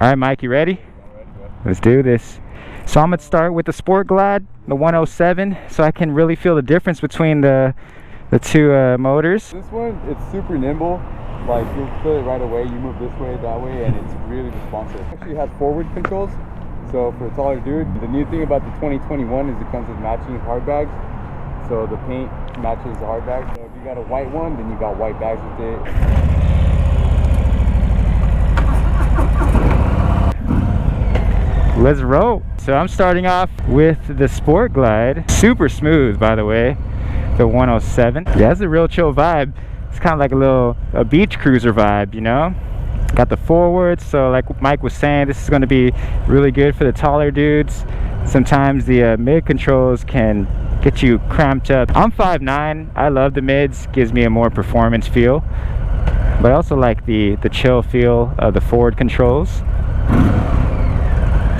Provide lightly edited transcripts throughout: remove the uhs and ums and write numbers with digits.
right, Mike, you ready? Let's do this. So I'm gonna start with the Sport Glide, the 107, so I can really feel the difference between the two motors. This one, it's super nimble. Like, you'll feel it right away. You move this way, that way, and it's really responsive. It actually has forward controls, so for a taller dude. The new thing about the 2021 is it comes with matching hard bags. So the paint matches the hard bags. So if you got a white one, then you got white bags with it. Let's roll. So I'm starting off with the Sport Glide. Super smooth, by the way, the 107. Yeah, it's a real chill vibe. It's kind of like a beach cruiser vibe, you know? Got the forward, so like Mike was saying, this is going to be really good for the taller dudes. Sometimes the mid controls can get you cramped up. I'm 5'9". I love the mids, gives me a more performance feel. But I also like the chill feel of the forward controls.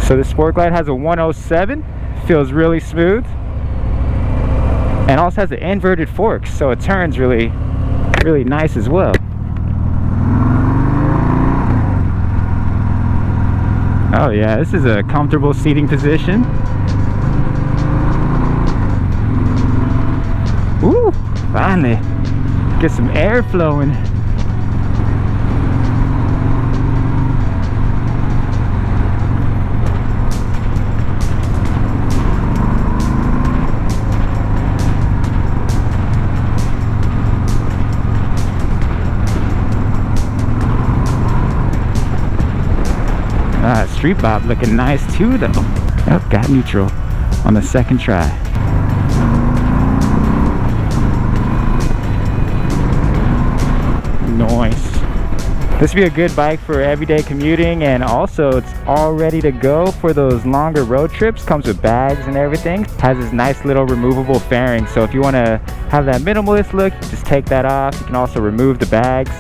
So the Sport Glide has a 107, feels really smooth. And also has an inverted fork, so it turns really nice as well. Oh yeah, this is a comfortable seating position. Ooh, finally get some air flowing. Street bob looking nice too though. Yep, got neutral on the second try. Nice. This would be a good bike for everyday commuting, and also it's all ready to go for those longer road trips. Comes with bags and everything. Has this nice little removable fairing, so if you want to have that minimalist look, you just take that off. You can also remove the bags.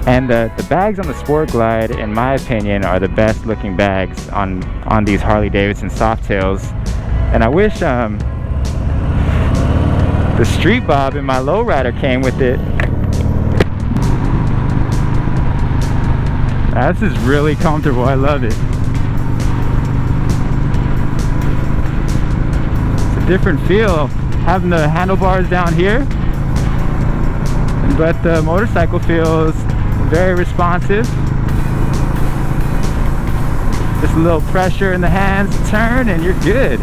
And the bags on the Sport Glide, in my opinion, are the best looking bags on these Harley Davidson Softails. And I wish the Street Bob in my lowrider came with it. This is really comfortable, I love it. It's a different feel having the handlebars down here, but the motorcycle feels very responsive. Just a little pressure in the hands, turn, and you're good.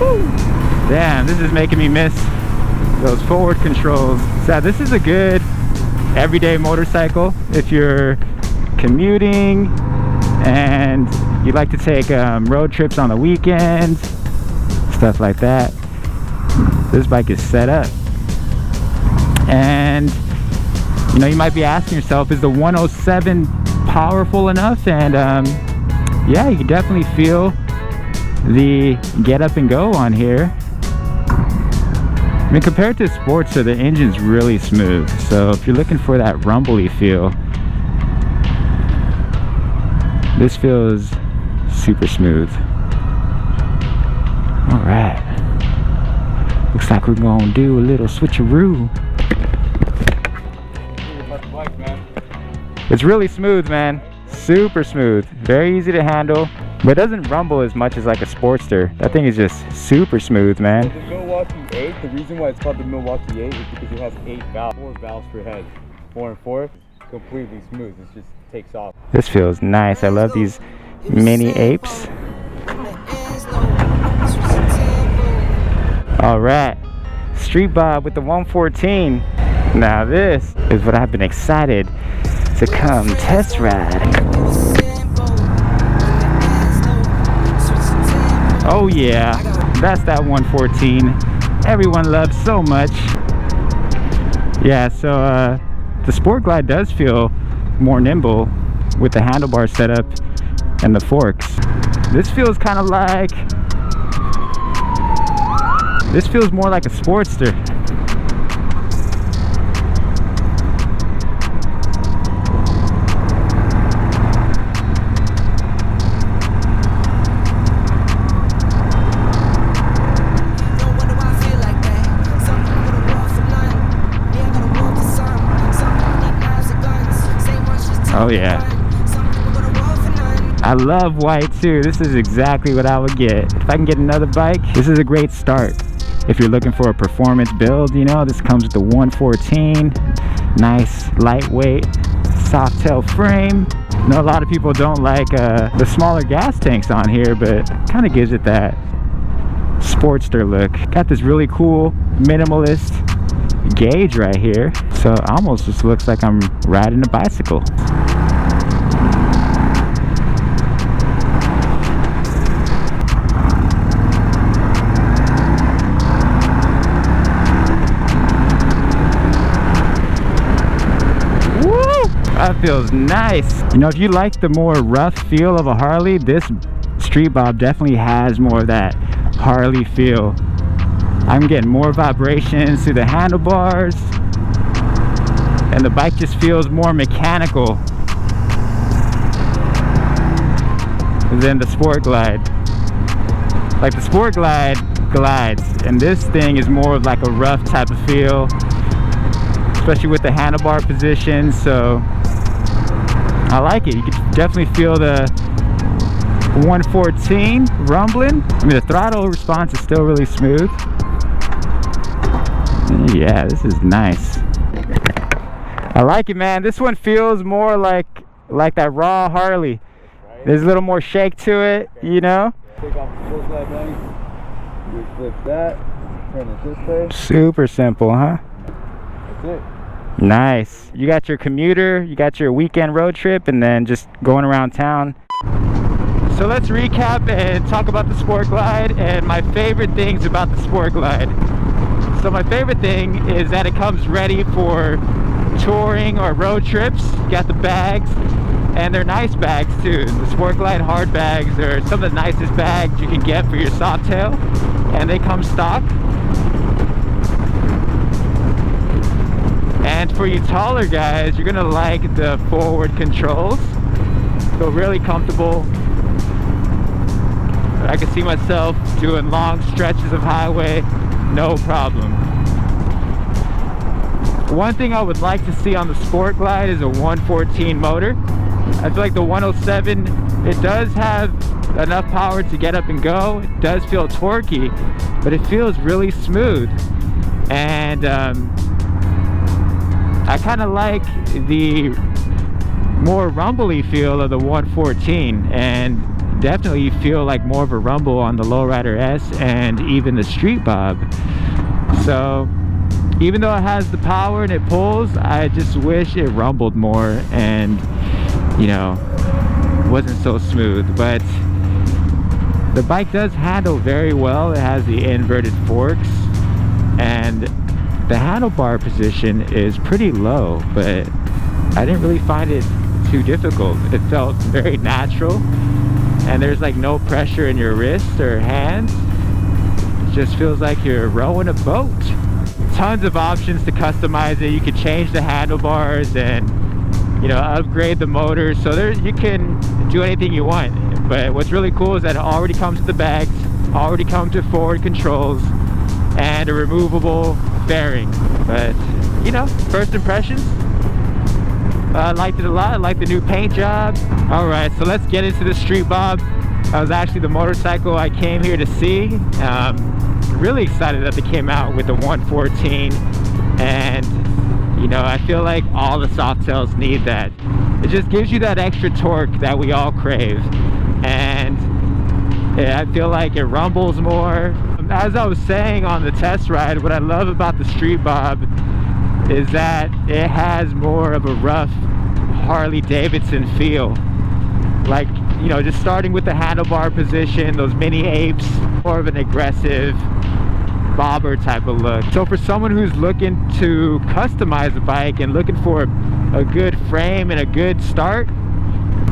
Woo. Damn, this is making me miss those forward controls. So this is a good everyday motorcycle if you're commuting and you like to take road trips on the weekends, stuff like that. This bike is set up. And you know, you might be asking yourself, is the 107 powerful enough? And yeah, you can definitely feel the get up and go on here. I mean, compared to Sportster, the engine's really smooth. So if you're looking for that rumbly feel, this feels super smooth. All right, looks like we're gonna do a little switcheroo. It's really smooth, man. Super smooth. Very easy to handle. But it doesn't rumble as much as like a Sportster. That thing is just super smooth, man. The Milwaukee 8, the reason why it's called the Milwaukee 8 is because it has 8 valves, 4 valves per head. 4 and 4. Completely smooth. It just takes off. This feels nice. I love these mini apes. Alright. Street Bob with the 114. Now this is what I've been excited to come test ride. Oh yeah, that's that 114 everyone loves so much. Yeah, so the Sport Glide does feel more nimble with the handlebar setup and the forks. This feels kind of like, this feels more like a Sportster. Oh yeah. I love white too. This is exactly what I would get. If I can get another bike, this is a great start. If you're looking for a performance build, you know, this comes with the 114. Nice, lightweight, Softail frame. I know a lot of people don't like the smaller gas tanks on here, but kind of gives it that Sportster look. Got this really cool minimalist gauge right here, so it almost just looks like I'm riding a bicycle. That feels nice. You know, if you like the more rough feel of a Harley, this Street Bob definitely has more of that Harley feel. I'm getting more vibrations through the handlebars, and the bike just feels more mechanical than the Sport Glide. Like the Sport Glide glides, and this thing is more of like a rough type of feel, especially with the handlebar position. So I like it. You can definitely feel the 114 rumbling. I mean, the throttle response is still really smooth. Yeah, this is nice. I like it, man. This one feels more like that raw Harley. Right? There's a little more shake to it, okay. You know? Take off the full slide line. You flip that, turn it this way. Super simple, huh? That's it. Nice. You got your commuter, you got your weekend road trip, and then just going around town. So let's recap and talk about the Sport Glide and my favorite things about the Sport Glide. So my favorite thing is that it comes ready for touring or road trips. You got the bags, and they're nice bags too. The Sport Glide hard bags are some of the nicest bags you can get for your Softail, and they come stock. And for you taller guys, you're gonna like the forward controls. Feel really comfortable. I can see myself doing long stretches of highway, no problem. One thing I would like to see on the Sport Glide is a 114 motor. I feel like the 107, it does have enough power to get up and go. It does feel torquey, but it feels really smooth. And I kind of like the more rumbly feel of the 114, and definitely you feel like more of a rumble on the Lowrider S and even the Street Bob. So even though it has the power and it pulls, I just wish it rumbled more and, you know, wasn't so smooth. But the bike does handle very well. It has the inverted forks, and the handlebar position is pretty low, but I didn't really find it too difficult. It felt very natural, and there's like no pressure in your wrist or hands. It just feels like you're rowing a boat. Tons of options to customize it. You can change the handlebars and, you know, upgrade the motor. So there, you can do anything you want. But what's really cool is that it already comes with the bags, already comes with forward controls, and a removable fairing. But, you know, first impressions, I liked it a lot. I like the new paint job. All right, so let's get into the Street Bob. That was actually the motorcycle I came here to see. Really excited that they came out with the 114, and you know, I feel like all the Softails need that. It just gives you that extra torque that we all crave, and I feel like it rumbles more. As I was saying on the test ride, what I love about the Street Bob is that it has more of a rough Harley Davidson feel. Like, you know, just starting with the handlebar position, those mini apes, more of an aggressive bobber type of look. So for someone who's looking to customize a bike and looking for a good frame and a good start,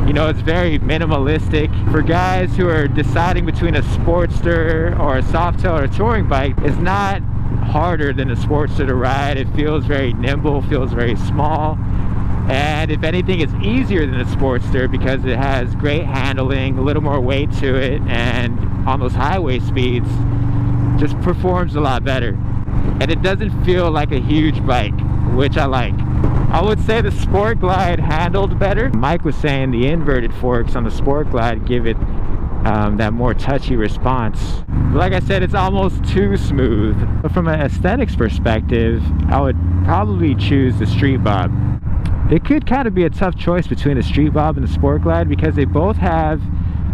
you know, it's very minimalistic. For guys who are deciding between a Sportster or a Softail or a touring bike, it's not harder than a Sportster to ride. It feels very nimble, feels very small, and if anything, it's easier than a Sportster because it has great handling, a little more weight to it, and on those highway speeds just performs a lot better. And it doesn't feel like a huge bike, which I like. I would say the Sport Glide handled better. Mike was saying the inverted forks on the Sport Glide give it that more touchy response. But like I said, it's almost too smooth. But from an aesthetics perspective, I would probably choose the Street Bob. It could kind of be a tough choice between the Street Bob and the Sport Glide because they both have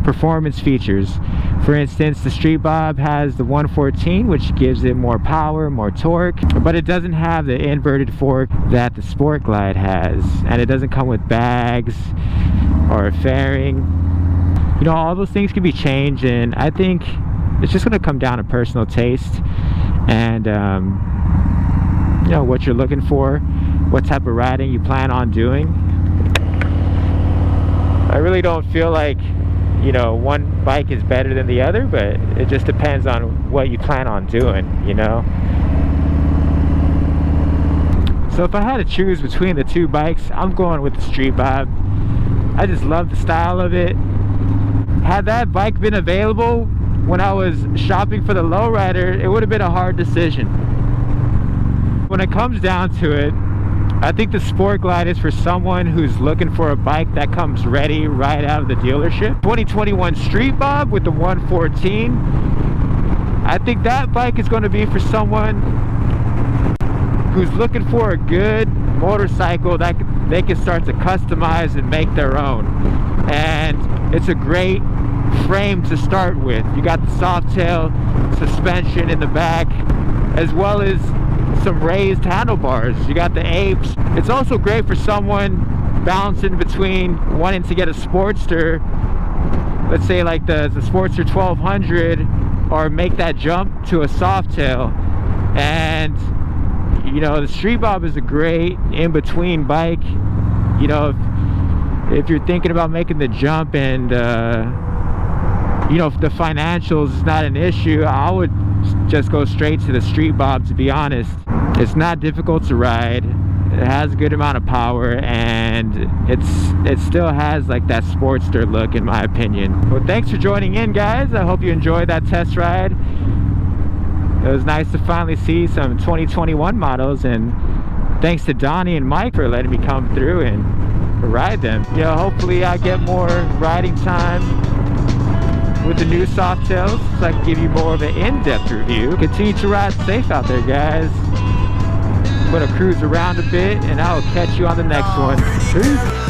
performance features. For instance, the Street Bob has the 114, which gives it more power, more torque, but it doesn't have the inverted fork that the Sport Glide has, and it doesn't come with bags or a fairing. You know, all those things can be changed, and I think it's just going to come down to personal taste and you know, what you're looking for, what type of riding you plan on doing. I really don't feel like, you know, one bike is better than the other, but it just depends on what you plan on doing, you know. So if I had to choose between the two bikes, I'm going with the Street Bob. I just love the style of it. Had that bike been available when I was shopping for the lowrider, it would have been a hard decision. When it comes down to it, I think the Sport Glide is for someone who's looking for a bike that comes ready right out of the dealership. 2021 Street Bob with the 114. I think that bike is going to be for someone who's looking for a good motorcycle that they can start to customize and make their own. And it's a great frame to start with. You got the Softail suspension in the back, as well as some raised handlebars. You got the apes. It's also great for someone balancing between wanting to get a Sportster, let's say like the Sportster 1200, or make that jump to a Softail. And you know, the Street Bob is a great in-between bike. You know, if you're thinking about making the jump and you know, if the financials is not an issue, I would just go straight to the Street Bob, to be honest. It's not difficult to ride, it has a good amount of power, and it still has like that Sportster look, in my opinion. Well, thanks for joining in, guys. I hope you enjoyed that test ride. It was nice to finally see some 2021 models, and thanks to Donnie and Mike for letting me come through and ride them. You know, hopefully I get more riding time with the new Softails so I can give you more of an in-depth review. Continue to ride safe out there, guys. I'm gonna cruise around a bit, and I'll catch you on the next one. Peace.